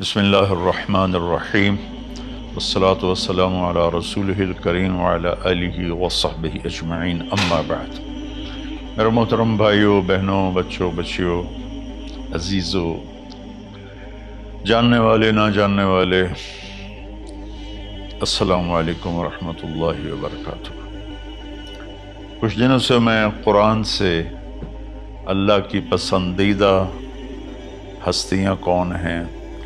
بسم اللہ الرحمن الرحیم والصلاة والسلام علی رسولہ الکریم وعلی آلہ وصحبہ اجمعین، اما بعد۔ میرے محترم بھائیوں، بہنوں، بچوں، بچیوں، عزیزوں، جاننے والے، نہ جاننے والے، السلام علیکم ورحمۃ اللہ وبرکاتہ۔ کچھ دنوں سے میں قرآن سے اللہ کی پسندیدہ ہستیاں کون ہیں،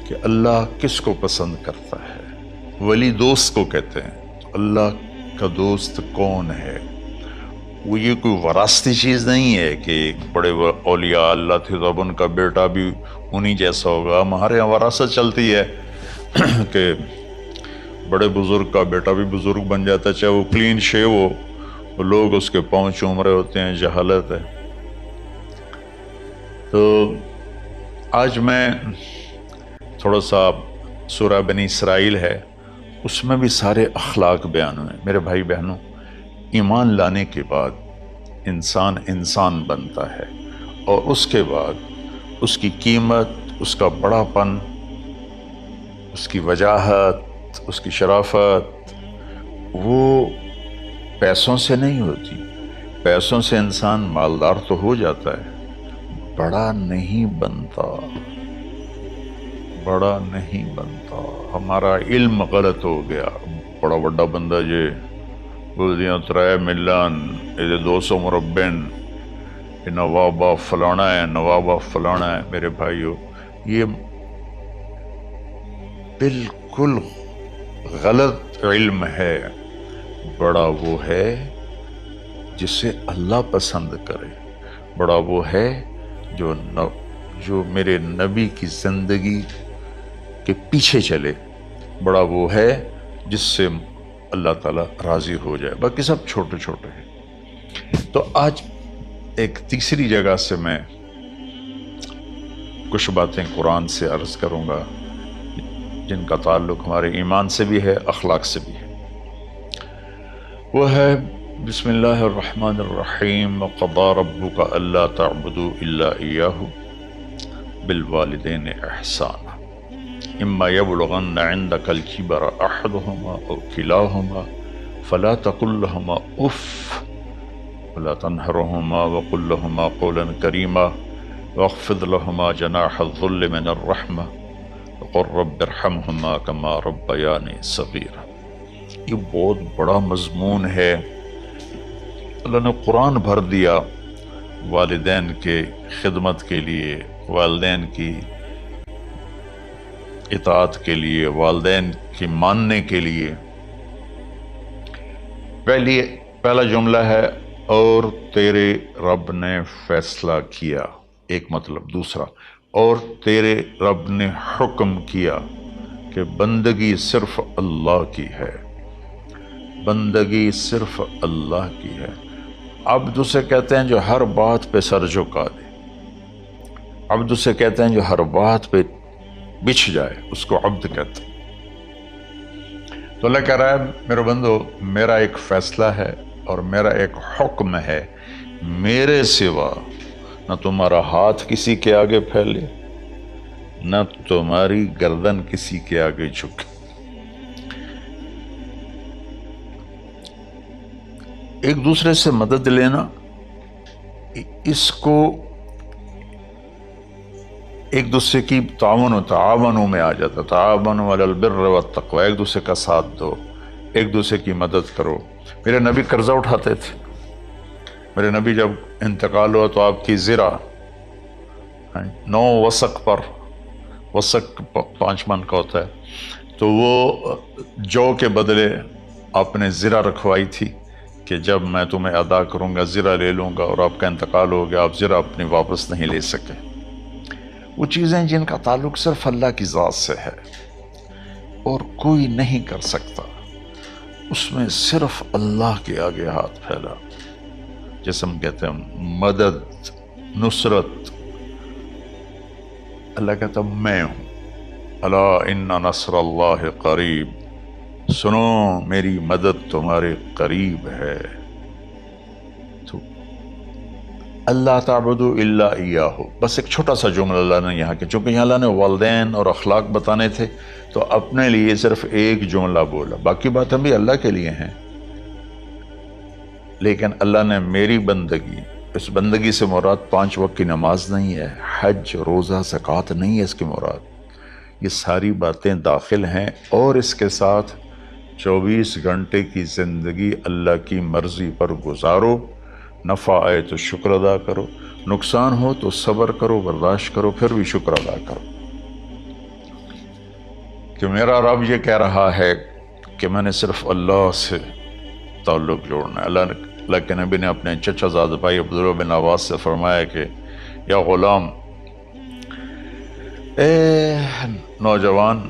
کہ اللہ کس کو پسند کرتا ہے، ولی دوست کو کہتے ہیں۔ اللہ کا دوست کون ہے؟ وہ یہ کوئی وراثتی چیز نہیں ہے کہ ایک بڑے اولیاء اللہ تھے تو اب ان کا بیٹا بھی انہی جیسا ہوگا۔ ہمارے یہاں وراثت چلتی ہے کہ بڑے بزرگ کا بیٹا بھی بزرگ بن جاتا ہے، چاہے وہ کلین شیو ہو، وہ لوگ اس کے پاؤں چوم رہے ہوتے ہیں۔ جہالت ہے۔ تو آج میں تھوڑا سا سورہ بنی اسرائیل ہے، اس میں بھی سارے اخلاق بیان ہوئے۔ میرے بھائی بہنوں، ایمان لانے کے بعد انسان بنتا ہے، اور اس کے بعد اس کی قیمت، اس کا بڑا پن، اس کی وجاہت، اس کی شرافت، وہ پیسوں سے نہیں ہوتی۔ پیسوں سے انسان مالدار تو ہو جاتا ہے، بڑا نہیں بنتا، بڑا نہیں بنتا۔ ہمارا علم غلط ہو گیا۔ بڑا بڑا بندہ جے بول دیا 3 ملین 200 مربع نوابہ فلانا ہے، نوابہ فلانا ہے۔ میرے بھائیو، یہ بالکل غلط علم ہے۔ بڑا وہ ہے جسے اللہ پسند کرے، بڑا وہ ہے جو میرے نبی کی زندگی کے پیچھے چلے، بڑا وہ ہے جس سے اللہ تعالیٰ راضی ہو جائے۔ باقی سب چھوٹے چھوٹے ہیں۔ تو آج ایک تیسری جگہ سے میں کچھ باتیں قرآن سے عرض کروں گا، جن کا تعلق ہمارے ایمان سے بھی ہے، اخلاق سے بھی ہے۔ وہ ہے بسم اللہ الرحمن الرحیم۔ وَقَضَىٰ رَبُّكَ أَلَّا تَعْبُدُوا إِلَّا إِيَّاهُ بِالْوَالِدَيْنِ إِحْسَانًا إِمَّا يَبْلُغَنَّ عِندَكَ الْكِبَرَ أَحَدُهُمَا أَوْ كِلَاهُمَا فَلَا تَقُل لَّهُمَا أُفٍّ وَلَا تَنْهَرْهُمَا وَقُل لَّهُمَا قَوْلًا كَرِيمًا وَاخْفِضْ لَهُمَا جَنَاحَ الذُّلِّ مِنَ الرَّحْمَةِ وَقُل رَّبِّ ارْحَمْهُمَا كَمَا رَبَّيَانِي صَغِيرًا۔ یہ بہت بڑا مضمون ہے۔ اللہ نے قرآن بھر دیا والدین کے خدمت کے لیے، والدین کی اطاعت کے لیے، والدین کی ماننے کے لیے۔ پہلا جملہ ہے اور تیرے رب نے فیصلہ کیا، ایک مطلب۔ دوسرا، اور تیرے رب نے حکم کیا کہ بندگی صرف اللہ کی ہے، بندگی صرف اللہ کی ہے۔ عبد اسے کہتے ہیں جو ہر بات پہ سر جھکا دے، عبد اسے کہتے ہیں جو ہر بات پہ بچھ جائے، اس کو عبد کہتے ہیں۔ تو اللہ کہہ رہا ہے میرے بندو، میرا ایک فیصلہ ہے اور میرا ایک حکم ہے، میرے سوا نہ تمہارا ہاتھ کسی کے آگے پھیلے، نہ تمہاری گردن کسی کے آگے جھکے۔ ایک دوسرے سے مدد لینا، اس کو ایک دوسرے کی تعاونوں میں آ جاتا۔ تعاونوا علی البر والتقوی، ایک دوسرے کا ساتھ دو، ایک دوسرے کی مدد کرو۔ میرے نبی قرضہ اٹھاتے تھے۔ میرے نبی جب انتقال ہوا تو آپ کی زرہ 9 وسق پر، وسق 5 من کا ہوتا ہے، تو وہ جو کے بدلے آپ نے زرہ رکھوائی تھی کہ جب میں تمہیں ادا کروں گا زرہ لے لوں گا، اور آپ کا انتقال ہو گیا، آپ زرہ اپنی واپس نہیں لے سکے۔ وہ چیزیں جن کا تعلق صرف اللہ کی ذات سے ہے اور کوئی نہیں کر سکتا، اس میں صرف اللہ کے آگے ہاتھ پھیلا، جیسے ہم کہتے ہیں مدد، نصرت۔ اللہ کہتا میں ہوں، الا ان نصر اللہ قریب، سنو میری مدد تمہارے قریب ہے۔ تو اللہ تعبدوا الا ایاہ، بس ایک چھوٹا سا جملہ اللہ نے یہاں کے، چونکہ یہاں اللہ نے والدین اور اخلاق بتانے تھے تو اپنے لیے صرف ایک جملہ بولا، باقی باتیں بھی اللہ کے لیے ہیں، لیکن اللہ نے میری بندگی، اس بندگی سے مراد 5 وقت کی نماز نہیں ہے، حج، روزہ، زکوٰۃ نہیں ہے اس کی مراد، یہ ساری باتیں داخل ہیں، اور اس کے ساتھ 24 گھنٹے کی زندگی اللہ کی مرضی پر گزارو، نفع آئے تو شکر ادا کرو، نقصان ہو تو صبر کرو، برداشت کرو، پھر بھی شکر ادا کرو، کہ میرا رب یہ کہہ رہا ہے کہ میں نے صرف اللہ سے تعلق جوڑنا ہے۔ اللہ کے نبی نے اپنے چچا زاد بھائی عبداللہ بن عباس سے فرمایا کہ یا غلام، اے نوجوان،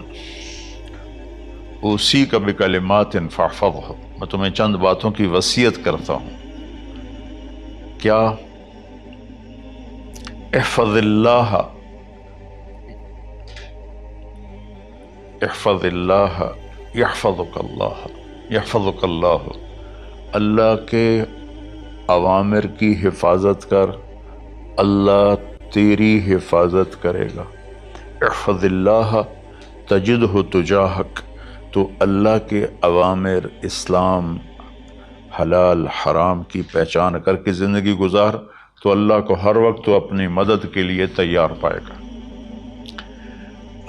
اوصیک بکلمات فاحفظہ، میں تمہیں چند باتوں کی وصیت کرتا ہوں، کیا؟ احفظ اللہ، احفظ اللہ یحفظک اللہ، یحفظک اللہ، اللہ کے اوامر کی حفاظت کر، اللہ تیری حفاظت کرے گا۔ احفظ اللہ تجدہ تجاہک، تو اللہ کے اوامر، اسلام، حلال حرام کی پہچان کر کے زندگی گزار تو اللہ کو ہر وقت تو اپنی مدد کے لیے تیار پائے گا۔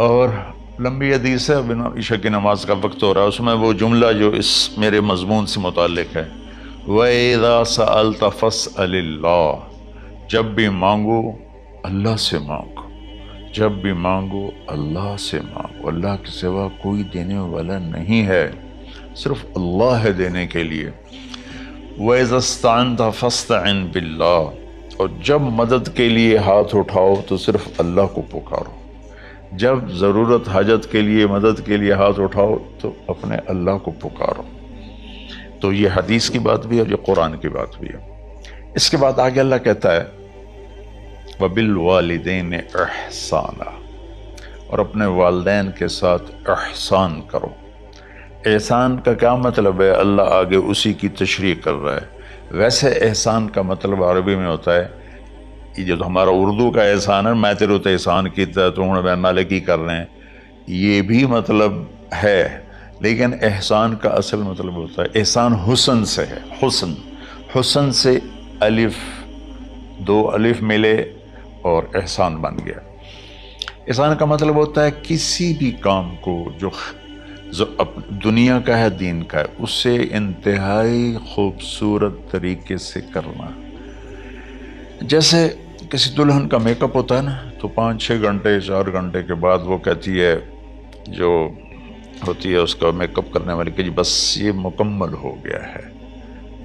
اور لمبی حدیث ہے، بنا عشاء کی نماز کا وقت ہو رہا ہے، اس میں وہ جملہ جو اس میرے مضمون سے متعلق ہے، وَإِذَا سَأَلْتَ فَاسْأَلِ اللَّهِ، جب بھی مانگو اللہ سے مانگو، جب بھی مانگو اللہ سے مانگو، اللہ کے سوا کوئی دینے والا نہیں ہے، صرف اللہ ہے دینے کے لیے۔ وَإِذَا اسْتَعَنْتَ فَاسْتَعِنْ بِاللَّهِ، اور جب مدد کے لیے ہاتھ اٹھاؤ تو صرف اللہ کو پکارو، جب ضرورت حاجت کے لیے، مدد کے لیے ہاتھ اٹھاؤ تو اپنے اللہ کو پکارو۔ تو یہ حدیث کی بات بھی ہے اور یہ قرآن کی بات بھی ہے۔ اس کے بعد آگے اللہ کہتا ہے وَبِالْوَالِدَيْنِ إِحْسَانًا، اور اپنے والدین کے ساتھ احسان کرو۔ احسان کا کیا مطلب ہے؟ اللہ آگے اسی کی تشریح کر رہا ہے۔ ویسے احسان کا مطلب عربی میں ہوتا ہے، یہ جو ہمارا اردو کا احسان ہے، میں تیرے تے احسان کیتا ہے، تو ہن نالے کی کر رہے ہیں، یہ بھی مطلب ہے، لیکن احسان کا اصل مطلب ہوتا ہے، احسان حسن سے ہے، حسن، حسن سے الف، 2 الف ملے اور احسان بن گیا۔ احسان کا مطلب ہوتا ہے کسی بھی کام کو جو دنیا کا ہے، دین کا ہے، اسے انتہائی خوبصورت طریقے سے کرنا۔ جیسے کسی دلہن کا میک اپ ہوتا ہے نا، تو 5-6 گھنٹے 4 گھنٹے کے بعد وہ کہتی ہے، جو ہوتی ہے اس کا میک اپ کرنے والی، کہ جی بس یہ مکمل ہو گیا ہے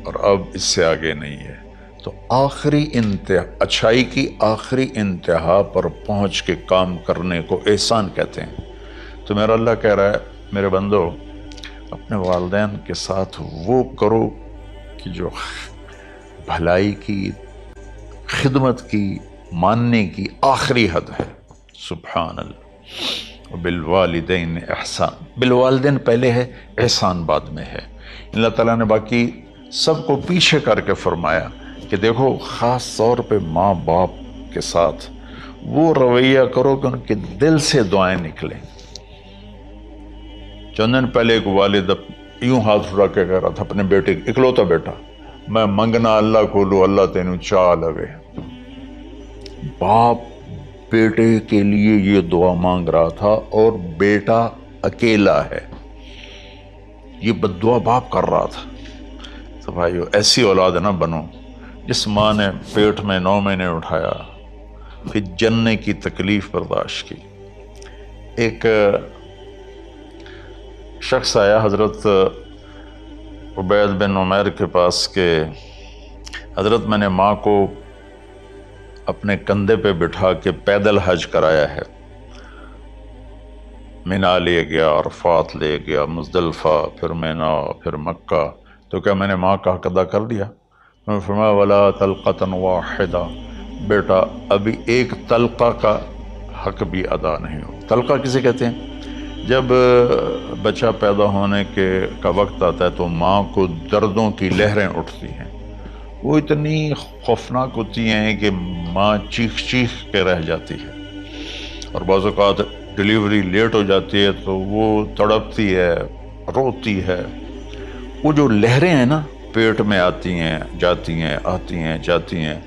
اور اب اس سے آگے نہیں ہے۔ تو آخری انتہا، اچھائی کی آخری انتہا پر پہنچ کے کام کرنے کو احسان کہتے ہیں۔ تو میرا اللہ کہہ رہا ہے، میرے بندو، اپنے والدین کے ساتھ وہ کرو کہ جو بھلائی کی، خدمت کی، ماننے کی آخری حد ہے۔ سبحان اللہ۔ بالوالدین احسان، بالوالدین پہلے ہے، احسان بعد میں ہے۔ اللہ تعالیٰ نے باقی سب کو پیچھے کر کے فرمایا کہ دیکھو، خاص طور پہ ماں باپ کے ساتھ وہ رویہ کرو کہ ان کے دل سے دعائیں نکلیں۔ چند دن پہلے ایک والد یوں ہاتھ اٹھا کے کہہ رہا تھا اپنے بیٹے، اکلوتا بیٹا، میں منگنا اللہ کو لو، اللہ تینوں چاہ لگے۔ باپ بیٹے کے لیے یہ دعا مانگ رہا تھا، اور بیٹا اکیلا ہے، یہ بد دعا باپ کر رہا تھا۔ تو بھائیو، ایسی اولاد نہ بنو جس ماں نے پیٹ میں 9 مہینے اٹھایا، پھر جننے کی تکلیف برداشت کی۔ ایک شخص آیا حضرت عبید بن عمیر کے پاس کہ حضرت، میں نے ماں کو اپنے کندھے پہ بٹھا کے پیدل حج کرایا ہے، مینا لے گیا، عرفات لے گیا، مزدلفہ، پھر مینا، پھر مکہ، تو کیا میں نے ماں کا حق ادا کر دیا؟ میں نے فرمایا ولا تلقۃ واحدہ، بیٹا ابھی ایک تلقہ کا حق بھی ادا نہیں ہو۔ تلقہ کسے کہتے ہیں؟ جب بچہ پیدا ہونے کا وقت آتا ہے تو ماں کو دردوں کی لہریں اٹھتی ہیں، وہ اتنی خوفناک ہوتی ہیں کہ ماں چیخ چیخ کے رہ جاتی ہے، اور بعض اوقات ڈلیوری لیٹ ہو جاتی ہے تو وہ تڑپتی ہے، روتی ہے۔ وہ جو لہریں ہیں نا پیٹ میں آتی ہیں جاتی ہیں، آتی ہیں جاتی ہیں،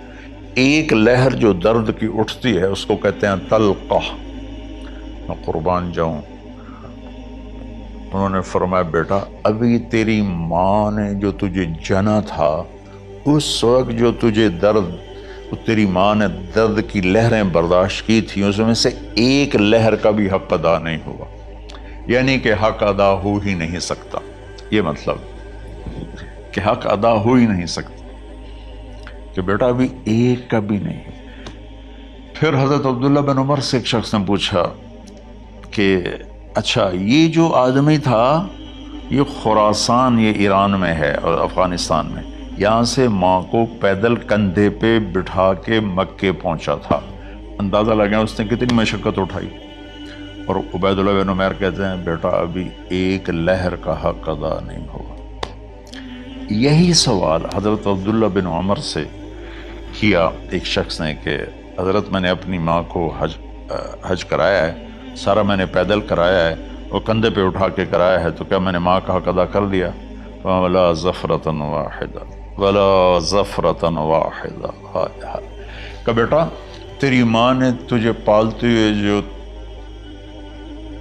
ایک لہر جو درد کی اٹھتی ہے اس کو کہتے ہیں طلقہ۔ میں قربان جاؤں، انہوں نے فرمایا بیٹا ابھی تیری ماں نے جو تجھے جنا تھا اس وقت جو تجھے درد، تیری ماں نے درد کی لہریں برداشت کی تھی، اس میں سے ایک لہر کا بھی حق ادا نہیں ہوا، یعنی کہ حق ادا ہو ہی نہیں سکتا۔ یہ مطلب کہ حق ادا ہو ہی نہیں سکتا کہ بیٹا ابھی ایک کا بھی نہیں۔ پھر حضرت عبداللہ بن عمر سے ایک شخص نے پوچھا کہ اچھا یہ جو آدمی تھا یہ خراسان، یہ ایران میں ہے اور افغانستان میں، یہاں سے ماں کو پیدل کندھے پہ بٹھا کے مکے پہنچا تھا، اندازہ لگا اس نے کتنی مشقت اٹھائی۔ اور عبید اللہ بن عمیر کہتے ہیں بیٹا ابھی ایک لہر کا حق ادا نہیں ہوا۔ یہی سوال حضرت عبداللہ بن عمر سے کیا ایک شخص نے کہ حضرت میں نے اپنی ماں کو حج کرایا ہے، سارا میں نے پیدل کرایا ہے اور کندھے پہ اٹھا کے کرایا ہے، تو کیا میں نے ماں کا حق ادا کر دیا؟ وَلَا زَفْرَةً وَاحِدًا وَلَا زَفْرَةً وَاحِدًا۔ کہ بیٹا تیری ماں نے تجھے پالتے ہوئے جو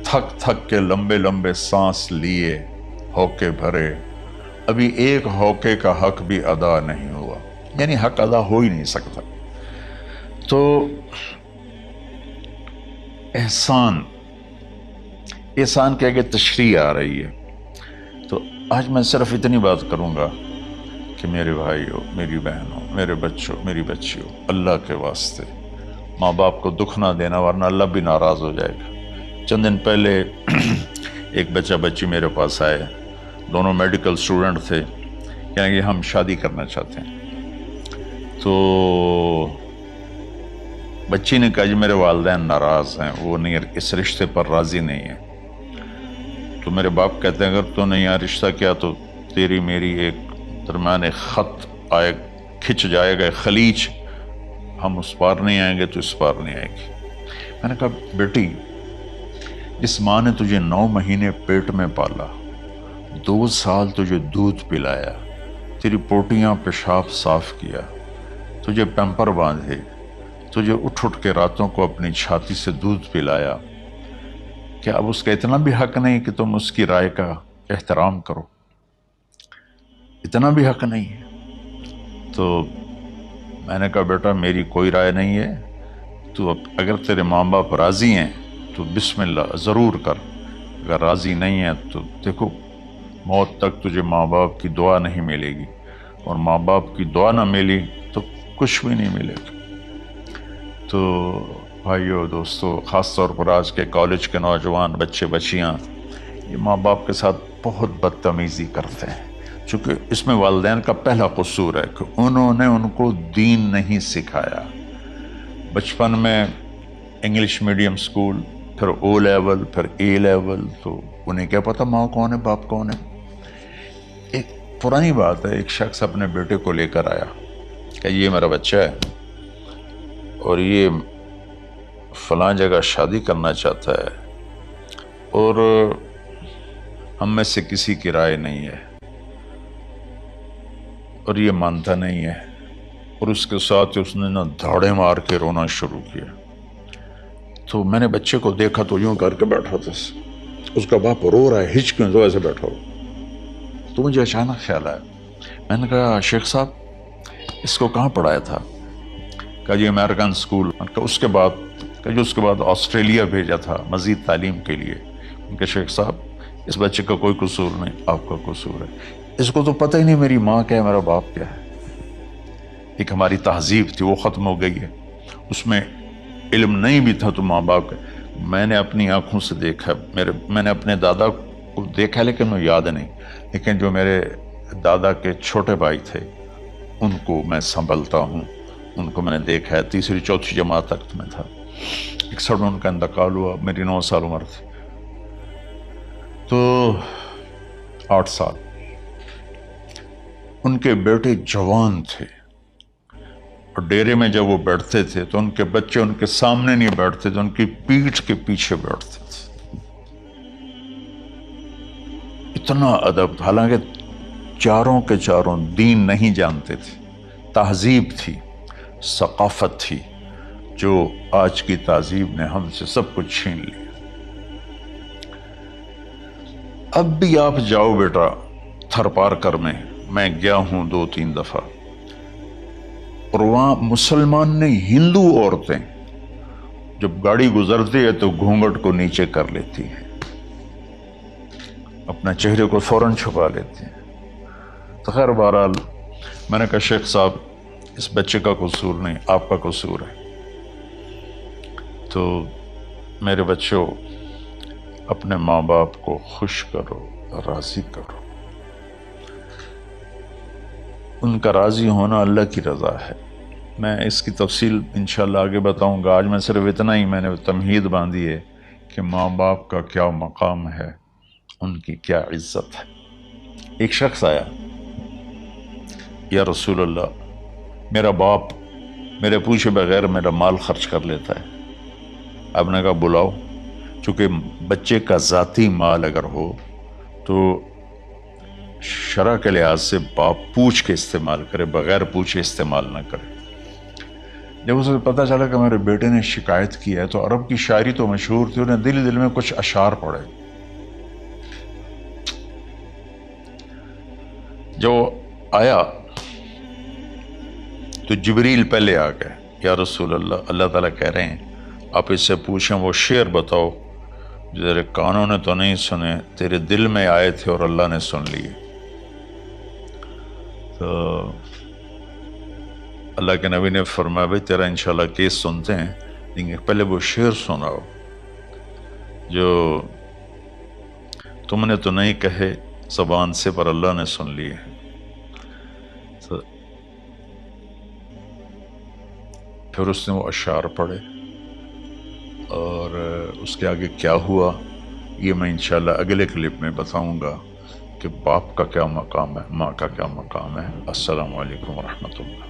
تھک تھک کے لمبے لمبے سانس لیے، ہوکے بھرے، ابھی ایک ہوکے کا حق بھی ادا نہیں ہوا، یعنی حق ادا ہو ہی نہیں سکتا۔ تو احسان کے آگے تشریح آ رہی ہے۔ تو آج میں صرف اتنی بات کروں گا کہ میرے بھائیوں، میری بہنوں، میرے بچوں، میری بچیوں، اللہ کے واسطے ماں باپ کو دکھ نہ دینا ورنہ اللہ بھی ناراض ہو جائے گا۔ چند دن پہلے ایک بچہ بچی میرے پاس آئے، دونوں میڈیکل اسٹوڈنٹ تھے، کہیں کہ ہم شادی کرنا چاہتے ہیں۔ تو بچی نے کہا جی میرے والدین ناراض ہیں، وہ نہیں، اس رشتے پر راضی نہیں ہیں۔ تو میرے باپ کہتے ہیں اگر تو نے یہاں رشتہ کیا تو تیری میری ایک درمیان ایک خط آئے، کھچ جائے گا خلیج، ہم اس پار نہیں آئیں گے تو اس پار نہیں آئے گی۔ میں نے کہا بیٹی جس ماں نے تجھے 9 مہینے پیٹ میں پالا، 2 سال تجھے دودھ پلایا، تیری پوٹیاں پیشاب صاف کیا، تجھے پیمپر باندھے، تجھے اٹھ اٹھ کے راتوں کو اپنی چھاتی سے دودھ پلایا، کیا اب اس کا اتنا بھی حق نہیں کہ تم اس کی رائے کا احترام کرو؟ اتنا بھی حق نہیں ہے؟ تو میں نے کہا بیٹا میری کوئی رائے نہیں ہے، تو اگر تیرے ماں باپ راضی ہیں تو بسم اللہ ضرور کر، اگر راضی نہیں ہے تو دیکھو موت تک تجھے ماں باپ کی دعا نہیں ملے گی، اور ماں باپ کی دعا نہ ملی تو کچھ بھی نہیں ملے گا۔ تو بھائیو دوستو، خاص طور پر آج کے کالج کے نوجوان بچے بچیاں یہ ماں باپ کے ساتھ بہت بدتمیزی کرتے ہیں، چونکہ اس میں والدین کا پہلا قصور ہے کہ انہوں نے ان کو دین نہیں سکھایا۔ بچپن میں انگلش میڈیم سکول، پھر او لیول، پھر اے لیول، تو انہیں کیا پتہ ماں کون ہے باپ کون ہے۔ ایک پرانی بات ہے، ایک شخص اپنے بیٹے کو لے کر آیا کہ یہ میرا بچہ ہے اور یہ فلاں جگہ شادی کرنا چاہتا ہے اور ہم میں سے کسی کی رائے نہیں ہے اور یہ مانتا نہیں ہے، اور اس کے ساتھ اس نے دھاڑے مار کے رونا شروع کیا۔ تو میں نے بچے کو دیکھا تو یوں کر کے بیٹھا تھا، اس کا باپ رو رہا ہے، ہچ کیوں تو ایسے بیٹھا ہو۔ تو مجھے اچانک خیال آیا، میں نے کہا شیخ صاحب اس کو کہاں پڑھایا تھا؟ کہا جی امریکن اسکول۔ اس کے بعد آسٹریلیا بھیجا تھا مزید تعلیم کے لیے۔ کہ شیخ صاحب اس بچے کا کوئی قصور نہیں، آپ کا قصور ہے، اس کو تو پتہ ہی نہیں میری ماں کیا ہے میرا باپ کیا ہے۔ ایک ہماری تہذیب تھی وہ ختم ہو گئی ہے، اس میں علم نہیں بھی تھا تو ماں باپ کا۔ میں نے اپنی آنکھوں سے دیکھا، میں نے اپنے دادا کو دیکھا لیکن مجھے یاد نہیں، لیکن جو میرے دادا کے چھوٹے بھائی تھے ان کو میں سنبھلتا ہوں، ان کو میں نے دیکھا ہے، 3ری 4تھی جماعت تک میں تھا۔ 61 میں ان کا انتقال ہوا، میری 9 سال عمر تھی، تو 8 سال۔ ان کے بیٹے جوان تھے، اور ڈیرے میں جب وہ بیٹھتے تھے تو ان کے بچے ان کے سامنے نہیں بیٹھتے تھے، ان کی پیٹھ کے پیچھے بیٹھتے تھے۔ اتنا ادب، حالانکہ چاروں کے چاروں دین نہیں جانتے تھے، تہذیب تھی، ثقافت تھی، جو آج کی تہذیب نے ہم سے سب کچھ چھین لیا۔ اب بھی آپ جاؤ بیٹا تھر پارکر میں گیا ہوں 2-3 دفعہ، اور وہاں مسلمان نہیں، ہندو عورتیں جب گاڑی گزرتی ہے تو گھونگھٹ کو نیچے کر لیتی ہیں، اپنا چہرے کو فوراً چھپا لیتی ہیں۔ تو خیر بہرحال میں نے کہا شیخ صاحب اس بچے کا قصور نہیں، آپ کا قصور ہے۔ تو میرے بچوں، اپنے ماں باپ کو خوش کرو، راضی کرو۔ ان کا راضی ہونا اللہ کی رضا ہے۔ میں اس کی تفصیل انشاءاللہ آگے بتاؤں گا، آج میں صرف اتنا ہی میں نے تمہید باندھی ہے کہ ماں باپ کا کیا مقام ہے، ان کی کیا عزت ہے۔ ایک شخص آیا، یا رسول اللہ میرا باپ میرے پوچھے بغیر میرا مال خرچ کر لیتا ہے۔ آپ نے کہا بلاؤ، چونکہ بچے کا ذاتی مال اگر ہو تو شرع کے لحاظ سے باپ پوچھ کے استعمال کرے، بغیر پوچھے استعمال نہ کرے۔ جب اسے پتہ چلا کہ میرے بیٹے نے شکایت کی ہے تو عرب کی شاعری تو مشہور تھی، انہیں دل دل میں کچھ اشعار پڑھے۔ جو آیا تو جبریل پہلے آ گئے، یا رسول اللہ، اللہ تعالیٰ کہہ رہے ہیں آپ اس سے پوچھیں وہ شعر بتاؤ جو تیرے کانوں نے تو نہیں سنے، تیرے دل میں آئے تھے اور اللہ نے سن لیے۔ تو اللہ کے نبی نے فرمایا بھائی تیرا انشاءاللہ کیس سنتے ہیں، لیکن پہلے وہ شعر سناؤ جو تم نے تو نہیں کہے زبان سے پر اللہ نے سن لیے۔ تو پھر اس نے وہ اشعار پڑھے، اور اس کے آگے کیا ہوا یہ میں انشاءاللہ اگلے کلپ میں بتاؤں گا کہ باپ کا کیا مقام ہے، ماں کا کیا مقام ہے۔ السلام علیکم ورحمۃ اللہ۔